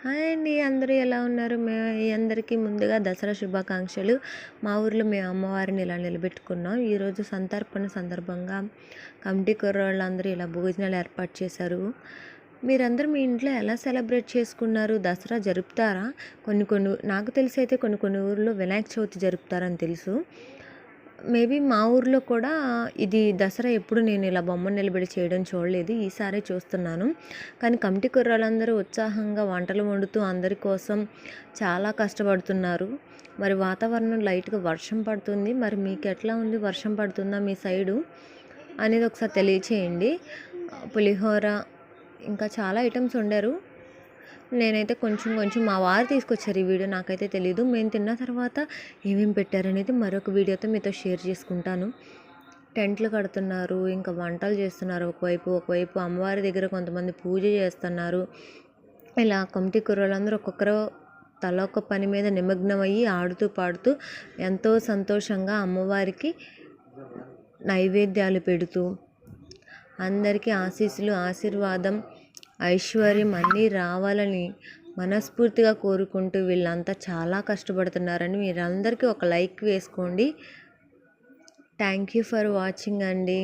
Hi అండి. అందరూ ఎలా ఉన్నారు? అందరికీ ముందుగా దసరా శుభాకాంక్షలు. మా ఊర్లో మేము అమ్మవారిని ఇలా నిలబెట్టుకున్నాం. ఈరోజు సంతర్పణ సందర్భంగా కమిటీ కుర్రోళ్ళందరూ ఇలా భోజనాలు ఏర్పాటు చేశారు. మీరందరూ మీ ఇంట్లో ఎలా సెలబ్రేట్ చేసుకున్నారు? దసరా జరుపుతారా? కొన్ని నాకు తెలిసి అయితే కొన్ని ఊర్లో వినాయక చవితి జరుపుతారని తెలుసు. మేబీ మా ఊర్లో కూడా ఇది దసరా ఎప్పుడు నేను ఇలా బొమ్మను నిలబెట్టి చేయడం చూడలేదు. ఈసారే చూస్తున్నాను. కానీ కమిటీ కుర్రాళ్ళందరూ ఉత్సాహంగా వంటలు వండుతూ అందరి కోసం చాలా కష్టపడుతున్నారు. మరి వాతావరణం లైట్గా వర్షం పడుతుంది. మరి మీకు ఎట్లా ఉంది? వర్షం పడుతుందా మీ సైడు అనేది ఒకసారి తెలియచేయండి. పులిహోర ఇంకా చాలా ఐటమ్స్ వండారు. నేనైతే కొంచెం మా వారు తీసుకొచ్చారు ఈ వీడియో, నాకైతే తెలీదు. మేము తిన్న తర్వాత ఏమేమి పెట్టారనేది మరొక వీడియోతో మీతో షేర్ చేసుకుంటాను. టెంట్లు కడుతున్నారు, ఇంకా వంటలు చేస్తున్నారు. ఒకవైపు అమ్మవారి దగ్గర కొంతమంది పూజ చేస్తున్నారు. ఇలా కమిటీ కుర్రోళ్ళందరూ ఒక్కొక్కరు తల ఒక పని మీద నిమగ్నమయ్యి ఆడుతూ పాడుతూ ఎంతో సంతోషంగా అమ్మవారికి నైవేద్యాలు పెడుతూ అందరికీ ఆశీర్వాదం ఐశ్వర్యం అన్నీ రావాలని మనస్ఫూర్తిగా కోరుకుంటూ వీళ్ళంతా చాలా కష్టపడుతున్నారని మీరందరికీ ఒక లైక్ వేసుకోండి. థ్యాంక్ యూ ఫర్ వాచింగ్ అండి.